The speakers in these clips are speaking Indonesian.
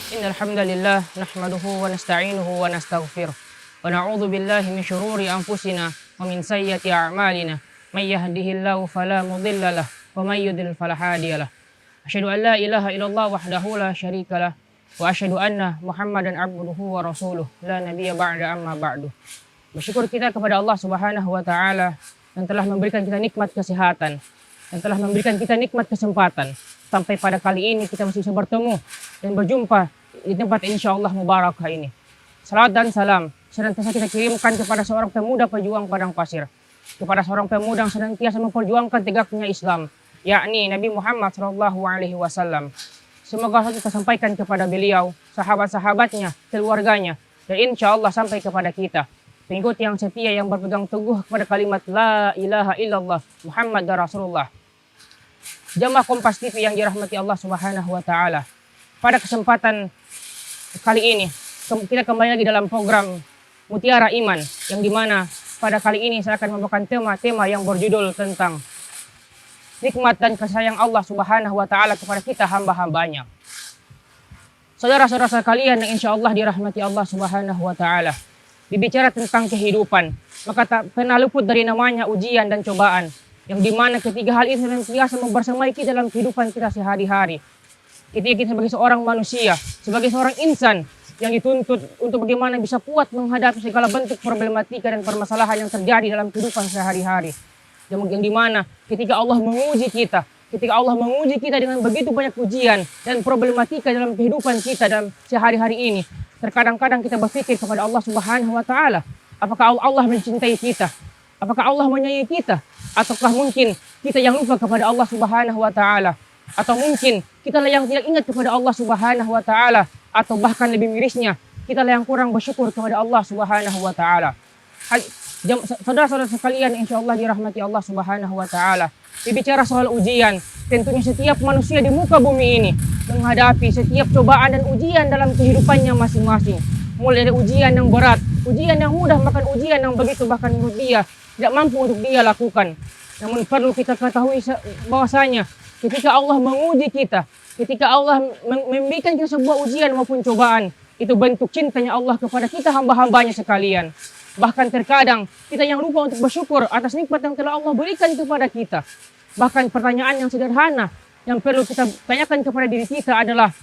Innal hamdalillah nahmaduhu wa nasta'inuhu wa nastaghfiruh wa na'udzu billahi min shururi anfusina wa min sayyiati a'malina may yahdihillahu fala mudilla lahu wa may yudlil fala hadiyalah. Asyhadu an la ilaha illallah wahdahu la syarikalah wa asyhadu anna Muhammadan abduhu wa rasuluh la nabiyya ba'da amma ba'du. Bersyukur kita kepada Allah Subhanahu wa taala yang telah memberikan kita nikmat kesehatan, yang telah memberikan kita nikmat kesempatan sampai pada kali ini kita masih bisa bertemu dan berjumpa di tempat insyaallah mubarakah ini. Salawat dan salam senantiasa kita kirimkan kepada seorang pemuda pejuang padang pasir, kepada seorang pemuda yang senantiasa memperjuangkan tegaknya Islam, yakni Nabi Muhammad sallallahu alaihi wasallam. Semoga kita sampaikan kepada beliau, sahabat-sahabatnya, keluarganya, dan insyaallah sampai kepada kita, pengikut yang setia yang berpegang teguh kepada kalimat la ilaha illallah Muhammadar Rasulullah. Jamaah Kompas TV yang dirahmati Allah Subhanahu wa taala. Pada kesempatan kali ini kita kembali lagi dalam program Mutiara Iman, yang dimana pada kali ini saya akan membawakan tema yang berjudul tentang nikmat dan kasih sayang Allah Subhanahu wa taala kepada kita hamba-hambanya. Saudara-saudara sekalian yang insyaallah dirahmati Allah Subhanahu wa taala, berbicara tentang kehidupan, maka tak pernah luput dari namanya ujian dan cobaan, yang dimana ketiga hal ini senantiasa membersamai kita dalam kehidupan kita sehari-hari. Ketika kita sebagai seorang manusia, sebagai seorang insan yang dituntut untuk bagaimana bisa kuat menghadapi segala bentuk problematika dan permasalahan yang terjadi dalam kehidupan sehari-hari. Yang dimana ketika Allah menguji kita, dengan begitu banyak ujian dan problematika dalam kehidupan kita dalam sehari-hari ini, terkadang-kadang kita berpikir kepada Allah Subhanahu wa taala, apakah Allah mencintai kita? Apakah Allah menyayangi kita? Ataukah mungkin kita yang lupa kepada Allah Subhanahu wa taala? Atau mungkin kita yang tidak ingat kepada Allah Subhanahu wa taala? Atau bahkan lebih mirisnya, kita yang kurang bersyukur kepada Allah Subhanahu wa taala. Saudara-saudara sekalian insyaallah dirahmati Allah Subhanahu wa taala. Berbicara soal ujian, tentunya setiap manusia di muka bumi ini menghadapi setiap cobaan dan ujian dalam kehidupannya masing-masing. Mulai dari ujian yang berat, ujian yang mudah, bahkan ujian yang begitu bahkan menurut dia tidak mampu untuk dia lakukan. Namun perlu kita ketahui bahwasanya ketika Allah menguji kita, ketika Allah memberikan kita sebuah ujian maupun cobaan, itu bentuk cintanya Allah kepada kita hamba-hambanya sekalian. Bahkan terkadang kita yang lupa untuk bersyukur atas nikmat yang telah Allah berikan kepada kita. Bahkan pertanyaan yang sederhana yang perlu kita tanyakan kepada diri kita adalah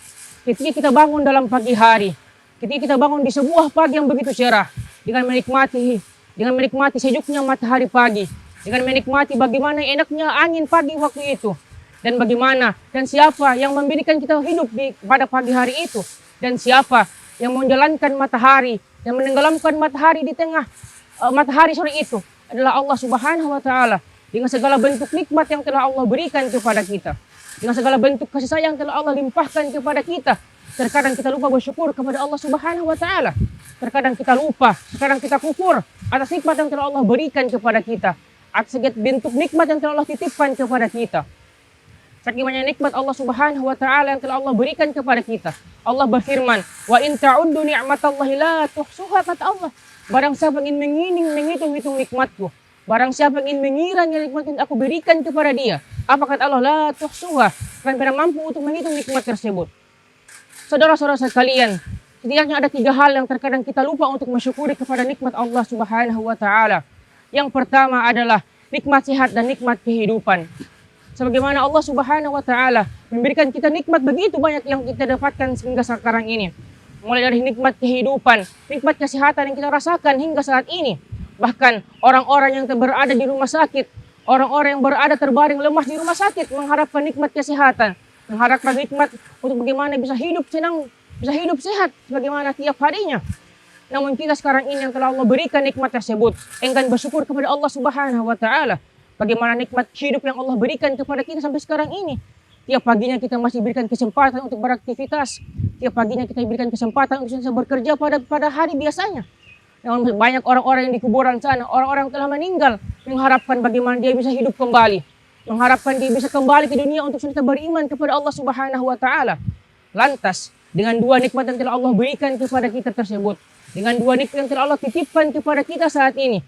ketika kita bangun dalam pagi hari, ketika kita bangun di sebuah pagi yang begitu cerah, dengan menikmati sejuknya matahari pagi, dengan menikmati bagaimana enaknya angin pagi waktu itu, dan bagaimana dan siapa yang memberikan kita hidup pada pagi hari itu, dan siapa yang menjalankan matahari yang menenggelamkan matahari di tengah matahari sore itu adalah Allah Subhanahu wa taala, dengan segala bentuk nikmat yang telah Allah berikan kepada kita, dengan segala bentuk kasih sayang yang telah Allah limpahkan kepada kita. Terkadang kita lupa bersyukur kepada Allah Subhanahu wa taala. Terkadang kita lupa, terkadang kita kufur atas nikmat yang telah Allah berikan kepada kita, atas segala bentuk nikmat yang telah Allah titipkan kepada kita. Saking banyak nikmat Allah Subhanahu wa taala yang telah Allah berikan kepada kita. Allah berfirman, "Wa in ta'uddu ni'matallahi la tuhsuha," kata Allah. Barang siapa ingin menghitung-hitung nikmatku, barang siapa ingin mengira nikmat yang aku berikan kepada dia, apa kata Allah? La tuhsuha, kan pernah mampu untuk menghitung nikmat tersebut. Saudara-saudara sekalian, setidaknya ada 3 hal yang terkadang kita lupa untuk mensyukuri kepada nikmat Allah Subhanahu wa taala. Yang pertama adalah nikmat sehat dan nikmat kehidupan. Sebagaimana Allah Subhanahu wa taala memberikan kita nikmat begitu banyak yang kita dapatkan hingga sekarang ini. Mulai dari nikmat kehidupan, nikmat kesehatan yang kita rasakan hingga saat ini. Bahkan orang-orang yang berada di rumah sakit, orang-orang yang berada terbaring lemas di rumah sakit mengharapkan nikmat kesehatan, mengharapkan nikmat untuk bagaimana bisa hidup senang, bisa hidup sehat bagaimana tiap harinya. Namun kita sekarang ini yang telah Allah berikan nikmat tersebut, enggan bersyukur kepada Allah Subhanahu wa taala. Bagaimana nikmat hidup yang Allah berikan kepada kita sampai sekarang ini. Tiap paginya kita masih berikan kesempatan untuk beraktivitas. Tiap paginya kita berikan kesempatan untuk bisa bekerja pada hari biasanya. Namun banyak orang-orang yang di kuburan sana, orang-orang yang telah meninggal, mengharapkan bagaimana dia bisa hidup kembali. Mengharapkan dia bisa kembali ke dunia untuk senantiasa beriman kepada Allah Subhanahu wa taala. Lantas, dengan 2 nikmat yang telah Allah berikan kepada kita tersebut, dengan 2 nikmat yang telah Allah titipkan kepada kita saat ini,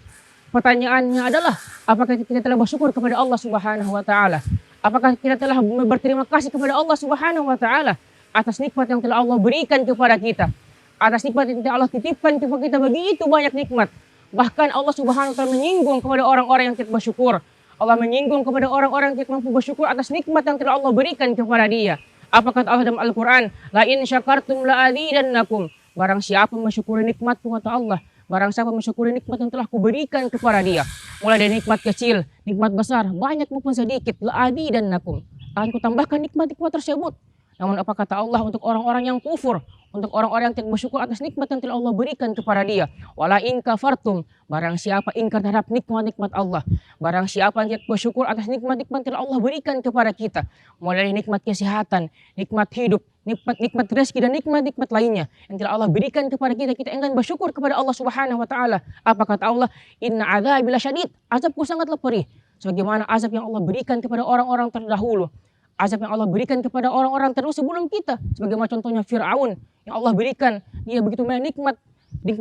pertanyaannya adalah, apakah kita telah bersyukur kepada Allah Subhanahu wa taala? Apakah kita telah berterima kasih kepada Allah Subhanahu wa taala? atas nikmat yang telah Allah berikan kepada kita, atas nikmat yang telah Allah titipkan kepada kita, begitu banyak nikmat. Bahkan Allah Subhanahu wa taala menyinggung kepada orang-orang yang tidak bersyukur. Allah menyinggung kepada orang-orang yang tidak mampu bersyukur atas nikmat yang telah Allah berikan kepada dia. Apa kata Allah dalam Al-Quran? La in syakartum la azidannakum. Barang siapa mensyukuri nikmatku, kata Allah, barang siapa mensyukuri nikmat yang telah kuberikan kepada dia, mulai dari nikmat kecil, nikmat besar, banyak maupun sedikit, la azidannakum, akan kutambahkan nikmat-nikmat tersebut. Namun apa kata Allah untuk orang-orang yang kufur, untuk orang-orang yang tidak bersyukur atas nikmat yang telah Allah berikan kepada dia? Wala in kafartum, barang siapa ingkar terhadap nikmat-nikmat Allah, barang siapa yang tidak bersyukur atas nikmat-nikmat yang telah Allah berikan kepada kita, mulai dari nikmat kesehatan, nikmat hidup, nikmat rezeki dan nikmat-nikmat lainnya yang telah Allah berikan kepada kita, kita enggan bersyukur kepada Allah Subhanahu wa taala. Apa kata Allah? Inna adzabi lasyadid, azabku sangatlah perih, sebagaimana azab yang Allah berikan kepada orang-orang terdahulu, azab yang Allah berikan kepada orang-orang terdahulu sebelum kita, sebagaimana contohnya Fir'aun yang Allah berikan dia begitu banyak nikmat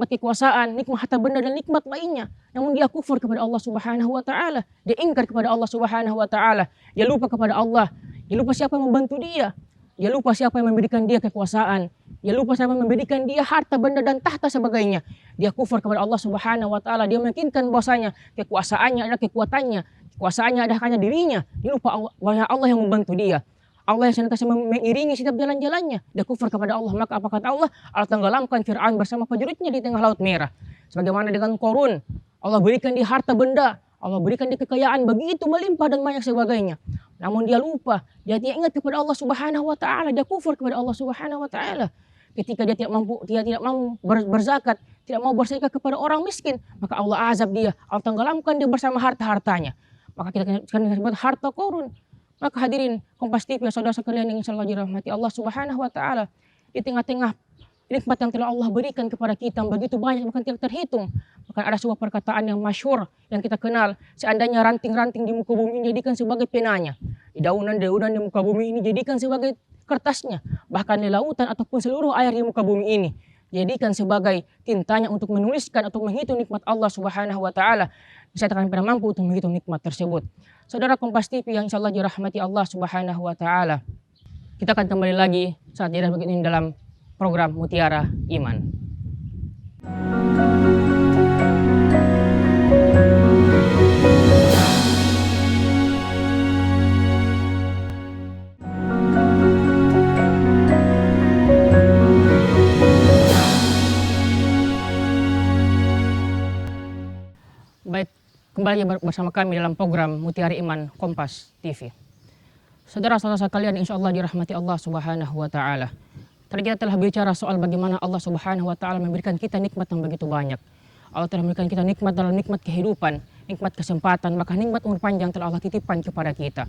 kekuasaan, nikmat harta benda dan nikmat lainnya, namun dia kufur kepada Allah Subhanahu wa taala, dia ingkar kepada Allah Subhanahu wa taala, dia lupa kepada Allah, dia lupa siapa yang membantu dia, dia lupa siapa yang memberikan dia kekuasaan, dia lupa siapa yang memberikan dia harta benda dan tahta sebagainya. Dia kufur kepada Allah Subhanahu wa taala, dia meyakinkan bahwasanya kekuasaannya adalah kekuatannya, kekuasaannya adalah hanya dirinya. Dia lupa Allah yang membantu dia, Allah yang senantiasa mengiringi setiap jalan-jalannya. Dia kufur kepada Allah. Maka apa kata Allah? Allah tenggelamkan Fir'aun bersama prajuritnya di tengah Laut Merah. Sebagaimana dengan Qarun, Allah berikan dia harta benda, Allah berikan dia kekayaan begitu melimpah dan banyak sebagainya. Namun dia lupa, dia tidak ingat kepada Allah Subhanahu wa taala, dia kufur kepada Allah Subhanahu wa taala. Ketika dia tidak mampu berzakat, tidak mau bersedekah kepada orang miskin, maka Allah azab dia, Allah tenggelamkan dia bersama harta-hartanya. Maka kita sebut harta Qarun. Maka hadirin Kompas TV, saudara sekalian yang insyaallah dirahmati Allah Subhanahu wa taala, di tengah-tengah nikmat yang telah Allah berikan kepada kita begitu banyak bahkan tidak terhitung. Bahkan ada sebuah perkataan yang masyhur yang kita kenal, seandainya ranting-ranting di muka bumi ini jadikan sebagai penanya, di daunan-daunan di muka bumi ini jadikan sebagai kertasnya, bahkan di lautan ataupun seluruh air di muka bumi ini jadikan sebagai tintanya untuk menuliskan atau menghitung nikmat Allah Subhanahu wa taala, saya tak akan pernah mampu untuk menghitung nikmat tersebut. Saudara Kompas TV yang insyaallah dirahmati Allah Subhanahu wa taala, kita akan kembali lagi saat ini dalam program Mutiara Iman. Baik, kembali bersama kami dalam program Mutiara Iman Kompas TV. Saudara-saudara sekalian insyaallah dirahmati Allah Subhanahu wa taala. Tadi kita telah bicara soal bagaimana Allah Subhanahu wa taala memberikan kita nikmat yang begitu banyak. Allah telah memberikan kita nikmat dalam nikmat kehidupan, nikmat kesempatan, bahkan nikmat umur panjang telah Allah titipkan kepada kita.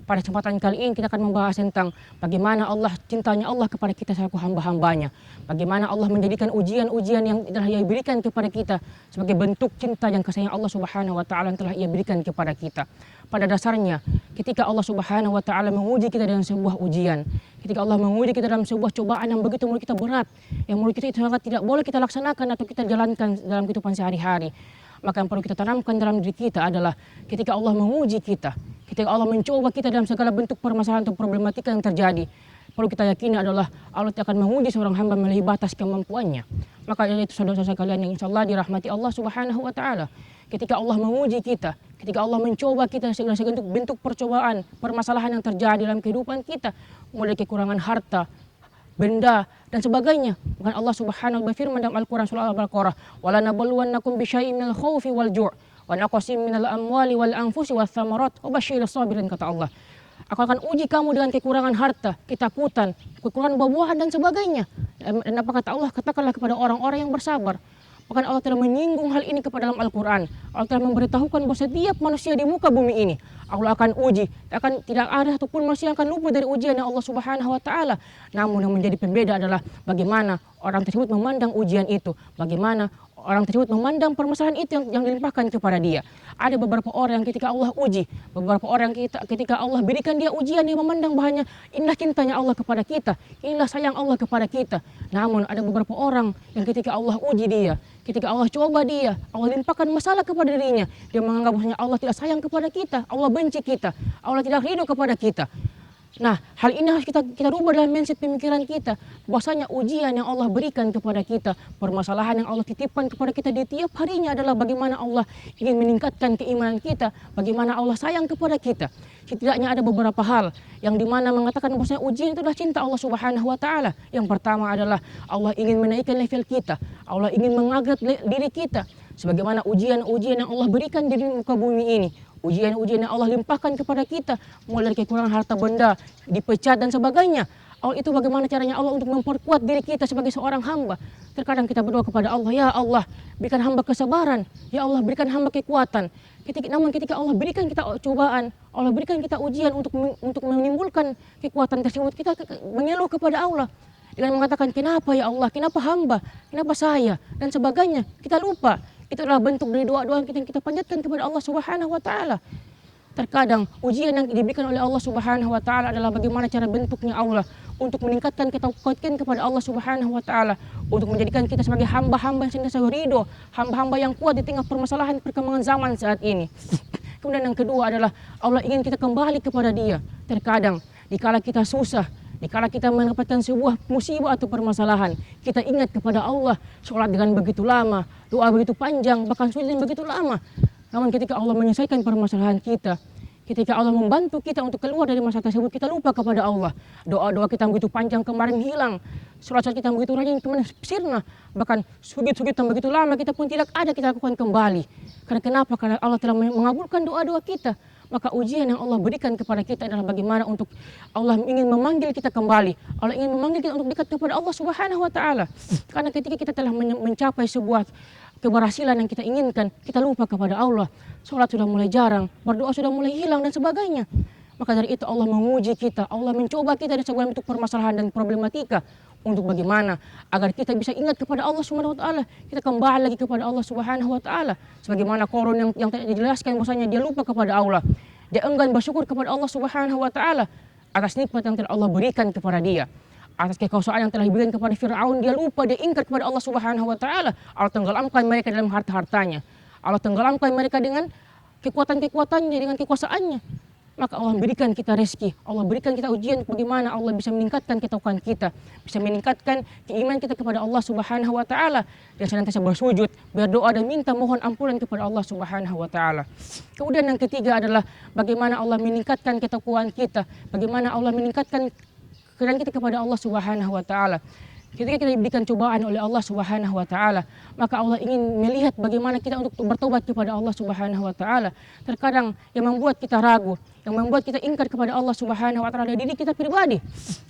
Pada kesempatan kali ini kita akan membahas tentang bagaimana Allah, cintanya Allah kepada kita selaku hamba-hambanya. Bagaimana Allah menjadikan ujian-ujian yang telah Ia berikan kepada kita sebagai bentuk cinta dan kasih Allah Subhanahu wa taala yang telah Ia berikan kepada kita. Pada dasarnya, ketika Allah Subhanahu wa taala menguji kita dengan sebuah ujian, ketika Allah menguji kita dalam sebuah cobaan yang begitu menurut kita berat, yang menurut kita itu sangat tidak boleh kita laksanakan atau kita jalankan dalam kehidupan sehari-hari, maka yang perlu kita tanamkan dalam diri kita adalah ketika Allah menguji kita, ketika Allah mencoba kita dalam segala bentuk permasalahan atau problematika yang terjadi, perlu kita yakini adalah Allah akan menguji seorang hamba melebihi batas kemampuannya. Maka itu saudara-saudara sekalian yang insyaallah dirahmati Allah Subhanahu wa taala, ketika Allah menguji kita, ketika Allah mencoba kita segala bentuk percobaan, permasalahan yang terjadi dalam kehidupan kita, mulai kekurangan harta, benda dan sebagainya. Bahkan Allah Subhanahu wa berfirman dalam Al-Qur'an surah Al-Baqarah, "Wala nabluwannakum bisyai'in minal khaufi wal ju' wa naqsim minal amwali wal anfusi wath thamarat wa basyirus sabirin," kata Allah. Aku akan uji kamu dengan kekurangan harta, ketakutan, kekurangan buah-buahan dan sebagainya. Dan apa kata Allah? Katakanlah kepada orang-orang yang bersabar. Bahkan Allah telah menyinggung hal ini kepada dalam Al-Quran. Allah telah memberitahukan bahwa setiap manusia di muka bumi ini Allah akan uji. Tidak ada satupun manusia yang akan luput dari ujian yang Allah Subhanahu wa taala. Namun yang menjadi pembeda adalah bagaimana orang tersebut memandang ujian itu, bagaimana orang tersebut memandang permasalahan itu yang dilimpahkan kepada dia. Ada beberapa orang yang ketika Allah uji, beberapa orang ketika Allah berikan dia ujian, dia memandang bahanya inilah cintanya Allah kepada kita, inilah sayang Allah kepada kita. Namun ada beberapa orang yang ketika Allah uji dia, ketika Allah coba dia, Allah limpahkan masalah kepada dirinya, dia menganggap bahwasanya Allah tidak sayang kepada kita, Allah benci kita, Allah tidak ridho kepada kita. Nah, hal ini harus kita rubah dalam mindset pemikiran kita. Bahwasanya ujian yang Allah berikan kepada kita, permasalahan yang Allah titipkan kepada kita di tiap harinya adalah bagaimana Allah ingin meningkatkan keimanan kita, bagaimana Allah sayang kepada kita. Setidaknya ada beberapa hal yang dimana mengatakan bahwasanya ujian itu adalah cinta Allah Subhanahu wa taala. Yang pertama adalah Allah ingin menaikkan level kita, Allah ingin mengupgrade diri kita. Sebagaimana ujian-ujian yang Allah berikan di muka bumi ini, ujian-ujian yang Allah limpahkan kepada kita, mulai dari kekurangan harta benda, dipecat dan sebagainya. Allah itu bagaimana caranya Allah untuk memperkuat diri kita sebagai seorang hamba. Terkadang kita berdoa kepada Allah, ya Allah berikan hamba kesabaran, ya Allah berikan hamba kekuatan. Namun ketika Allah berikan kita cobaan, Allah berikan kita ujian untuk menimbulkan kekuatan tersebut, kita mengeluh kepada Allah dengan mengatakan, kenapa ya Allah, kenapa hamba, kenapa saya, dan sebagainya. Kita lupa. Itu adalah bentuk dari doa-doa yang kita panjatkan kepada Allah Subhanahu wa taala. Terkadang ujian yang diberikan oleh Allah Subhanahu wa taala adalah bagaimana cara bentuknya Allah untuk meningkatkan ketakwaan kepada Allah Subhanahu wa taala, untuk menjadikan kita sebagai hamba-hamba yang senantiasa ridho, hamba-hamba yang kuat di tengah permasalahan perkembangan zaman saat ini. Kemudian yang kedua adalah Allah ingin kita kembali kepada Dia. Terkadang dikala kita susah, dikala kita mendapatkan sebuah musibah atau permasalahan, kita ingat kepada Allah, sholat dengan begitu lama, doa begitu panjang, bahkan sujud dengan begitu lama. Namun ketika Allah menyelesaikan permasalahan kita, ketika Allah membantu kita untuk keluar dari masalah tersebut, kita lupa kepada Allah. Doa-doa kita begitu panjang kemarin hilang, sholat-sholat kita begitu rajin kemarin sirna, bahkan sujud-sujud yang begitu lama kita pun tidak ada kita lakukan kembali. Karena kenapa? Karena Allah telah mengabulkan doa-doa kita. Maka ujian yang Allah berikan kepada kita adalah bagaimana untuk Allah ingin memanggil kita kembali. Allah ingin memanggil kita untuk dekat kepada Allah Subhanahu wa taala. Karena ketika kita telah mencapai sebuah keberhasilan yang kita inginkan, kita lupa kepada Allah. Salat sudah mulai jarang, berdoa sudah mulai hilang dan sebagainya. Maka dari itu Allah menguji kita, Allah mencoba kita dari segala bentuk permasalahan dan problematika. Untuk bagaimana agar kita bisa ingat kepada Allah Subhanahu wa taala, kita kembali lagi kepada Allah Subhanahu wa taala. Sebagaimana Qarun yang tadi dijelaskan bahwasanya dia lupa kepada Allah. Dia enggan bersyukur kepada Allah Subhanahu wa taala atas nikmat yang telah Allah berikan kepada dia. Atas kekuasaan yang telah diberikan kepada Firaun, dia lupa, dia ingkar kepada Allah Subhanahu wa taala. Allah tenggelamkan mereka dalam harta-hartanya. Allah tenggelamkan mereka dengan kekuatan-kekuatannya, dengan kekuasaannya. Maka Allah berikan kita rezeki, Allah berikan kita ujian bagaimana Allah bisa meningkatkan ketakwaan kita, bisa meningkatkan keimanan kita kepada Allah Subhanahu wa taala, dan senantiasa bersujud, berdoa dan minta mohon ampunan kepada Allah Subhanahu wa taala. Kemudian yang ketiga adalah bagaimana Allah meningkatkan ketakwaan kita, bagaimana Allah meningkatkan kerendahan kita kepada Allah Subhanahu wa taala. Ketika kita diberikan cobaan oleh Allah Subhanahu wa taala, maka Allah ingin melihat bagaimana kita untuk bertobat kepada Allah Subhanahu wa taala. Terkadang yang membuat kita ragu, yang membuat kita ingkar kepada Allah Subhanahu wa taala dari diri kita pribadi.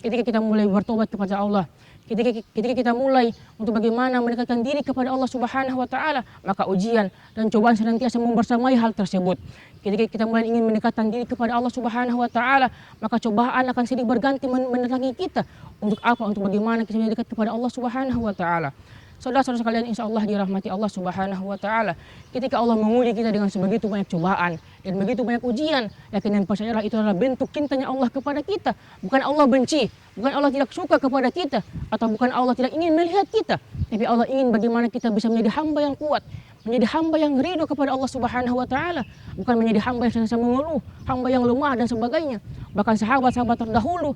Ketika kita mulai bertobat kepada Allah, ketika kita mulai untuk bagaimana mendekatkan diri kepada Allah Subhanahu wa taala, maka ujian dan cobaan senantiasa membersamai hal tersebut. Ketika kita mulai ingin mendekatkan diri kepada Allah Subhanahu wa taala, maka cobaan akan silih berganti mendatangi kita. Untuk apa? Untuk bagaimana kita dekat kepada Allah Subhanahu wa taala. Saudara-saudara sekalian, insyaallah dirahmati Allah Subhanahu wa taala. Ketika Allah menguji kita dengan sebegitu banyak cobaan dan begitu banyak ujian, yakin dan percayalah itu adalah bentuk cintanya Allah kepada kita. Bukan Allah benci, bukan Allah tidak suka kepada kita, atau bukan Allah tidak ingin melihat kita, tapi Allah ingin bagaimana kita bisa menjadi hamba yang kuat, menjadi hamba yang ridho kepada Allah Subhanahu wa taala, bukan menjadi hamba yang senantiasa mengeluh, hamba yang lemah dan sebagainya. Bahkan sahabat-sahabat terdahulu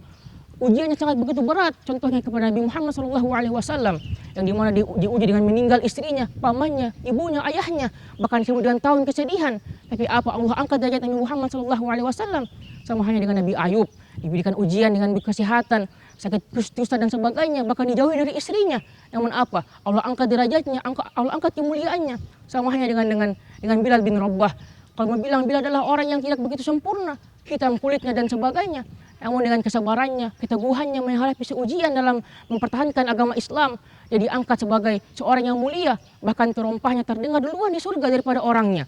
ujiannya sangat begitu berat, contohnya kepada Nabi Muhammad SAW, yang dimana diuji dengan meninggal istrinya, pamannya, ibunya, ayahnya, bahkan kemudian tahun kesedihan. Tapi apa? Allah angkat derajat Nabi Muhammad SAW, sama halnya dengan Nabi Ayub, diberikan ujian dengan kesehatan, sakit kusta dan sebagainya, bahkan dijauhi dari istrinya. Namun apa? Allah angkat derajatnya, Allah angkat kemuliaannya, sama halnya dengan Bilal bin Rabah. Kalau bilang Bilal adalah orang yang tidak begitu sempurna, hitam kulitnya dan sebagainya, namun dengan kesabarannya, keteguhannya menghadapi ujian dalam mempertahankan agama Islam, dia diangkat sebagai seorang yang mulia, bahkan terompahnya terdengar duluan di surga daripada orangnya.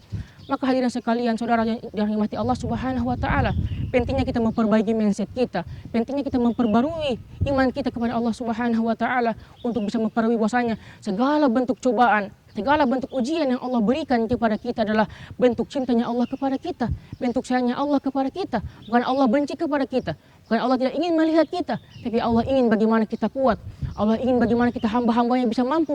Maka hadirin sekalian, saudara yang dirahmati Allah Subhanahu wa taala, pentingnya kita memperbaiki mindset kita, pentingnya kita memperbarui iman kita kepada Allah Subhanahu wa taala untuk bisa memperbarui bahwasanya segala bentuk cobaan, segala bentuk ujian yang Allah berikan kepada kita adalah bentuk cintanya Allah kepada kita, bentuk sayangnya Allah kepada kita. Bukan Allah benci kepada kita, bukan Allah tidak ingin melihat kita, tapi Allah ingin bagaimana kita kuat. Allah ingin bagaimana kita hamba-hambanya bisa mampu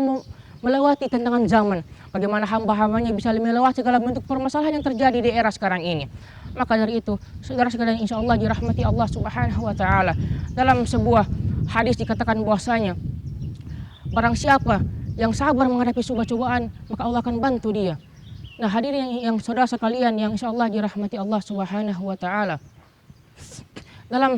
melewati tantangan zaman, bagaimana hamba-hambanya bisa melewati segala bentuk permasalahan yang terjadi di era sekarang ini. Maka dari itu, saudara sekalian, insya Allah dirahmati Allah Subhanahu wa Ta'ala. Dalam sebuah hadis dikatakan bahwasanya barang siapa yang sabar menghadapi sebuah cobaan, maka Allah akan bantu dia. Nah, hadirin yang saudara sekalian yang insya Allah dirahmati Allah Subhanahu wa Ta'ala. Dalam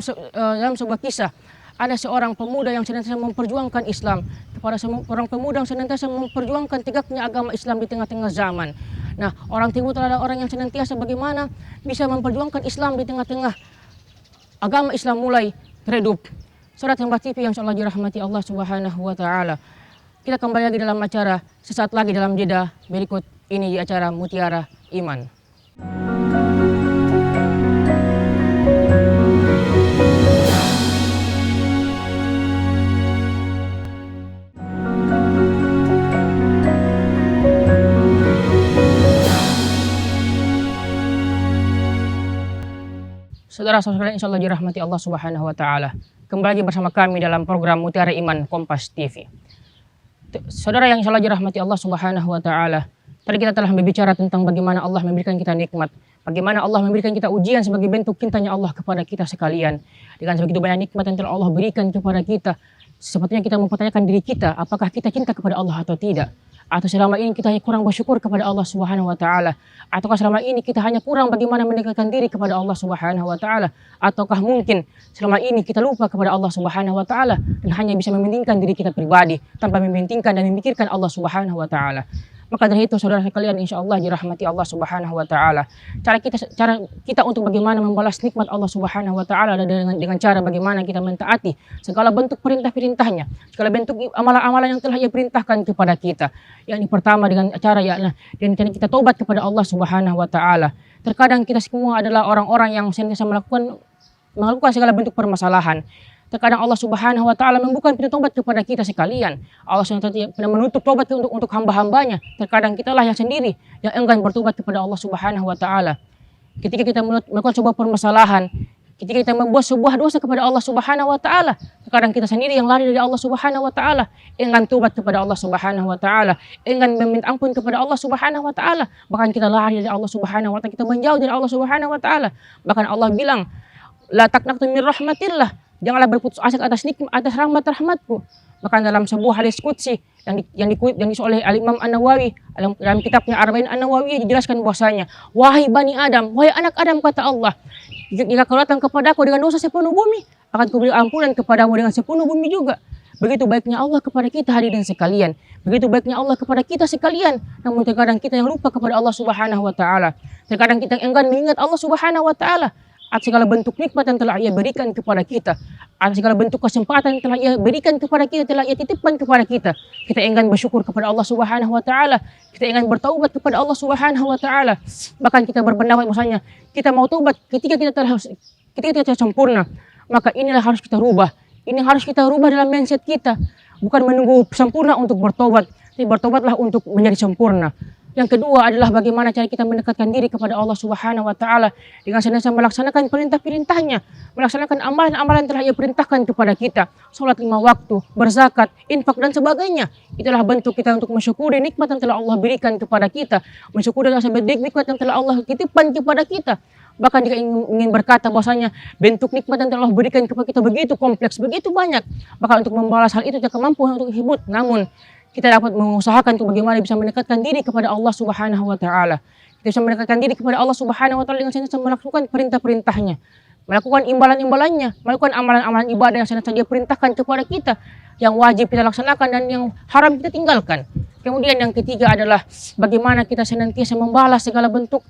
sebuah kisah, ada seorang pemuda yang senantiasa memperjuangkan Islam, kepada seorang pemuda yang senantiasa memperjuangkan tegaknya agama Islam di tengah-tengah zaman. Nah, orang tersebut adalah orang yang senantiasa bagaimana bisa memperjuangkan Islam di tengah-tengah agama Islam mulai redup. Saudara Tembak TV yang insyaallah dirahmati Allah Subhanahu wa Ta'ala. Kita kembali lagi dalam acara sesaat lagi dalam jeda berikut ini di acara Mutiara Iman. Saudara-saudara insyaallah dirahmati Allah Subhanahu wa Ta'ala. Kembali lagi bersama kami dalam program Mutiara Iman Kompas TV. Saudara yang insyaallah dirahmati Allah Subhanahu wa Ta'ala. Tadi kita telah berbicara tentang bagaimana Allah memberikan kita nikmat, bagaimana Allah memberikan kita ujian sebagai bentuk cintanya Allah kepada kita sekalian. Dengan sebegitu banyak nikmat yang telah Allah berikan kepada kita, sepertinya kita mempertanyakan diri kita, apakah kita cinta kepada Allah atau tidak? Atau selama ini kita hanya kurang bersyukur kepada Allah Subhanahu wa Ta'ala? Ataukah selama ini kita hanya kurang bagaimana mendekatkan diri kepada Allah Subhanahu wa Ta'ala? Ataukah mungkin selama ini kita lupa kepada Allah Subhanahu wa Ta'ala dan hanya bisa mementingkan diri kita pribadi tanpa mementingkan dan memikirkan Allah Subhanahu wa Ta'ala? Maka dari itu saudara sekalian insyaallah dirahmati Allah Subhanahu wa Ta'ala. Cara kita untuk bagaimana membalas nikmat Allah Subhanahu wa Ta'ala dengan cara bagaimana kita mentaati segala bentuk perintah-perintahnya, segala bentuk amalan-amalan yang telah Ia perintahkan kepada kita. Yang pertama dengan cara dengan kita taubat kepada Allah Subhanahu wa Ta'ala. Terkadang kita semua adalah orang-orang yang senantiasa melakukan segala bentuk permasalahan. Terkadang Allah Subhanahu wa Ta'ala membuka pintu tobat kepada kita sekalian. Allah SWT menutup tobat untuk hamba-hambanya. Terkadang kitalah yang sendiri yang enggan bertobat kepada Allah Subhanahu wa Ta'ala. Ketika kita melakukan sebuah permasalahan, ketika kita membuat sebuah dosa kepada Allah Subhanahu wa Ta'ala, terkadang kita sendiri yang lari dari Allah Subhanahu wa Ta'ala, enggan tobat kepada Allah Subhanahu wa Ta'ala, enggan meminta ampun kepada Allah Subhanahu wa Ta'ala. Bahkan kita lari dari Allah Subhanahu wa Ta'ala, kita menjauh dari Allah Subhanahu wa Ta'ala. Bahkan Allah bilang, la taqnatu min rahmatillah. Janganlah berputus asa atas rahmat-rahmatku. Bahkan dalam sebuah hadis qudsi yang ditulis oleh Al-Imam An-Nawawi dalam kitabnya Arba'in An-Nawawi dijelaskan bahwasanya, wahai Bani Adam, wahai anak Adam, kata Allah, jika kau datang kepadaku dengan dosa sepenuh bumi, akan kuberi ampunan kepadamu dengan sepenuh bumi juga. Begitu baiknya Allah kepada kita hadirin sekalian. Begitu baiknya Allah kepada kita sekalian. Namun terkadang kita yang lupa kepada Allah Subhanahu wa Ta'ala. Terkadang kita enggan mengingat Allah Subhanahu wa Ta'ala atas segala bentuk nikmat yang telah Ia berikan kepada kita, atas segala bentuk kesempatan yang telah Ia berikan kepada kita, telah Ia titipkan kepada kita. Kita enggan bersyukur kepada Allah Subhanahu wa Ta'ala, kita enggan bertaubat kepada Allah Subhanahu wa Ta'ala. Bahkan kita berpendapat bahwasanya kita mau taubat ketika kita telah sempurna. Maka inilah harus kita rubah. Ini harus kita rubah dalam mindset kita, bukan menunggu sempurna untuk bertobat, tapi bertobatlah untuk menjadi sempurna. Yang kedua adalah bagaimana cara kita mendekatkan diri kepada Allah Subhanahu wa Ta'ala dengan senantiasa melaksanakan perintah-perintahnya, melaksanakan amalan-amalan yang telah Ia perintahkan kepada kita, salat 5 waktu, berzakat, infak dan sebagainya. Itulah bentuk kita untuk mensyukuri nikmat yang telah Allah berikan kepada kita, mensyukuri nikmat yang telah Allah titipkan kepada kita. Bahkan jika ingin berkata bahwasanya bentuk nikmat yang telah Allah berikan kepada kita begitu kompleks, begitu banyak, maka untuk membalas hal itu tidak kemampuan untuk hibut. Namun kita dapat mengusahakan untuk bagaimana bisa mendekatkan diri kepada Allah Subhanahu wa Ta'ala. Kita bisa mendekatkan diri kepada Allah Subhanahu wa Ta'ala dengan senantiasa melakukan perintah-perintahnya, melakukan imbalan-imbalannya, melakukan amalan-amalan ibadah yang senantiasa Dia perintahkan kepada kita, yang wajib kita laksanakan dan yang haram kita tinggalkan. Kemudian yang ketiga adalah bagaimana kita senantiasa membalas segala bentuk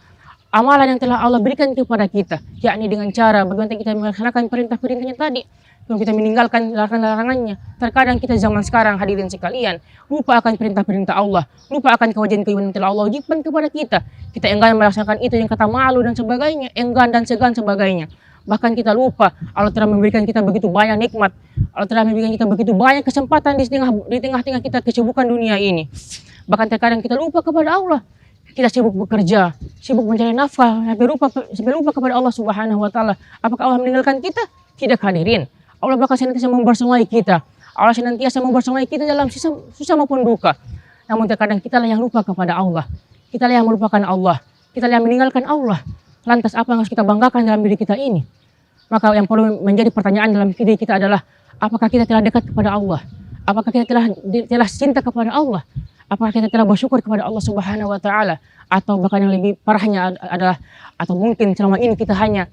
amalan yang telah Allah berikan kepada kita, yakni dengan cara bagaimana kita melaksanakan perintah-perintahnya tadi, kalau kita meninggalkan larangan-larangannya. Terkadang kita zaman sekarang hadirin sekalian lupa akan perintah-perintah Allah, lupa akan kewajiban-kewajiban yang telah Allah wajibkan kepada kita. Kita enggan melaksanakan itu yang kata malu dan sebagainya, enggan dan segan sebagainya. Bahkan kita lupa Allah telah memberikan kita begitu banyak nikmat, Allah telah memberikan kita begitu banyak kesempatan di tengah-tengah kita kesibukan dunia ini. Bahkan terkadang kita lupa kepada Allah. Kita sibuk bekerja, sibuk mencari nafkah, sampai lupa kepada Allah Subhanahu wa Ta'ala. Apakah Allah meninggalkan kita? Tidak hadirin. Allah bakal senantiasa membersamai kita. Allah senantiasa membersamai kita dalam susah maupun duka. Namun terkadang kita lah yang lupa kepada Allah. Kita lah yang melupakan Allah. Kita lah yang meninggalkan Allah. Lantas apa yang harus kita banggakan dalam diri kita ini? Maka yang perlu menjadi pertanyaan dalam diri kita adalah, apakah kita telah dekat kepada Allah? Apakah kita telah cinta kepada Allah? Apakah kita telah bersyukur kepada Allah Subhanahu wa taala? Atau bahkan yang lebih parahnya adalah, atau mungkin selama ini kita hanya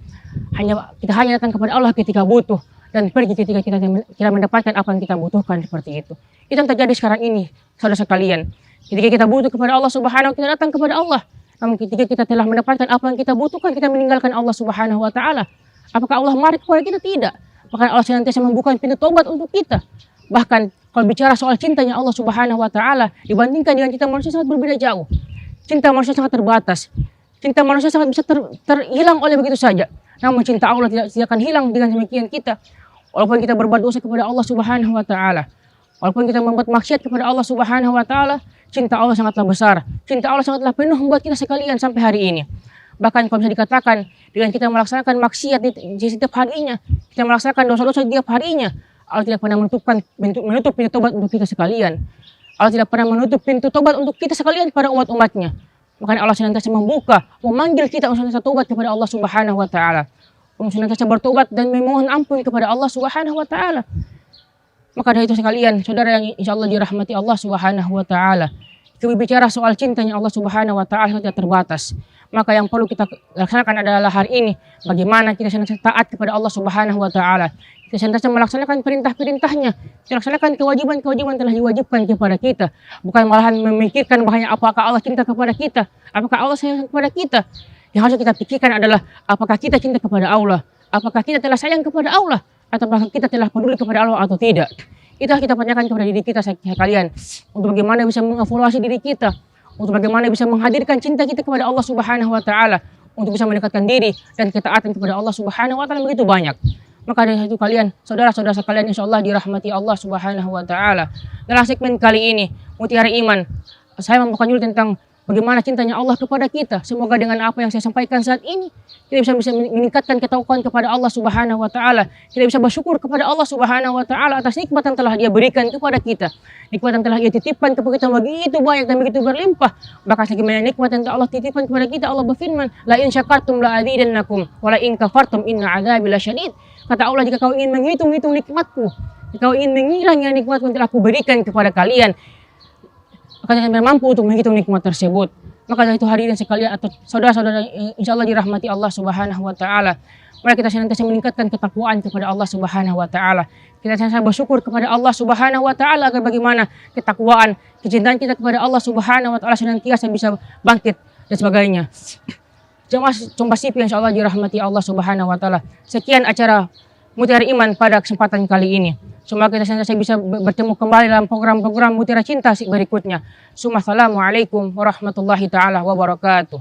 datang kepada Allah ketika butuh dan pergi ketika kita tidak mendapatkan apa yang kita butuhkan, seperti itu. Itu yang terjadi sekarang ini, saudara sekalian. Ketika kita butuh kepada Allah Subhanahu, kita datang kepada Allah. Namun ketika kita telah mendapatkan apa yang kita butuhkan, kita meninggalkan Allah Subhanahu wa taala. Apakah Allah marah kepada kita? Tidak. Bahkan Allah senantiasa membuka pintu tobat untuk kita. Bahkan kalau bicara soal cintanya Allah Subhanahu wa taala dibandingkan dengan cinta manusia sangat berbeda jauh. Cinta manusia sangat terbatas. Cinta manusia sangat bisa terhilang oleh begitu saja. Namun cinta Allah tidak akan hilang dengan demikian kita. Walaupun kita berbuat dosa kepada Allah Subhanahu wa taala, walaupun kita membuat maksiat kepada Allah Subhanahu wa taala, cinta Allah sangatlah besar. Cinta Allah sangatlah penuh membuat kita sekalian sampai hari ini. Bahkan kalau bisa dikatakan, dengan kita melaksanakan maksiat di setiap harinya, kita melaksanakan dosa-dosa di setiap harinya, Allah tidak pernah menutup pintu tobat untuk kita sekalian. Allah tidak pernah menutup pintu tobat untuk kita sekalian pada umat-umatnya. Makanya Allah senantiasa membuka, memanggil kita untuk senantiasa tobat kepada Allah Subhanahu wa taala. Untuk senantiasa bertobat dan memohon ampun kepada Allah Subhanahu wa taala. Maka dari itu sekalian, saudara yang insyaallah dirahmati Allah Subhanahu wa taala, kita bicara soal cintanya Allah Subhanahu wa taala tidak terbatas. Maka yang perlu kita laksanakan adalah hari ini bagaimana kita senantiasa taat kepada Allah Subhanahu wa taala. Kita senantiasa melaksanakan perintah-perintahnya, kita laksanakan kewajiban-kewajiban telah diwajibkan kepada kita, bukan malahan memikirkan bahaya apakah Allah cinta kepada kita, apakah Allah sayang kepada kita. Yang harus kita pikirkan adalah apakah kita cinta kepada Allah, apakah kita telah sayang kepada Allah, atau apakah kita telah peduli kepada Allah atau tidak. Itu harus kita tanyakan kepada diri kita sekalian, untuk bagaimana bisa mengevaluasi diri kita, untuk bagaimana bisa menghadirkan cinta kita kepada Allah Subhanahu wa taala, untuk bisa mendekatkan diri dan ketaatan kepada Allah Subhanahu wa taala begitu banyak. Maka dari itu kalian, saudara-saudara sekalian insyaallah dirahmati Allah Subhanahu wa taala. Dalam segmen kali ini, Mutiara Iman, saya membuka dulu tentang bagaimana cintanya Allah kepada kita. Semoga dengan apa yang saya sampaikan saat ini, kita bisa meningkatkan ketakwaan kepada Allah Subhanahu wa taala. Kita bisa bersyukur kepada Allah Subhanahu wa taala atas nikmat yang telah Dia berikan kepada kita. Nikmat yang telah Dia titipkan kepada kita begitu banyak dan begitu berlimpah. Bahkan segala nikmat yang Allah titipkan kepada kita, Allah berfirman, "La in syakartum la azidannakum wa la in kafartum inna adzabi lasyadid." Kata Allah, jika kau ingin menghitung-hitung nikmatku, jika kau ingin mengira nikmatku yang telah aku berikan kepada kalian, maka kalian mampu untuk menghitung nikmat tersebut. Maka dari itu hari ini sekalian atau saudara-saudara insyaallah dirahmati Allah Subhanahu wa taala, mari kita senantiasa meningkatkan ketakwaan kepada Allah Subhanahu wa taala. Kita senantiasa bersyukur kepada Allah Subhanahu wa taala agar bagaimana ketakwaan, kecintaan kita kepada Allah Subhanahu wa taala senantiasa bisa bangkit dan sebagainya. Jemaah Kompas TV insyaallah dirahmati Allah Subhanahu wa taala. Sekian acara Mutiara Iman pada kesempatan kali ini. Semoga kita senantiasa bisa bertemu kembali dalam program-program Mutiara Cinta berikutnya. Assalamualaikum warahmatullahi taala wabarakatuh.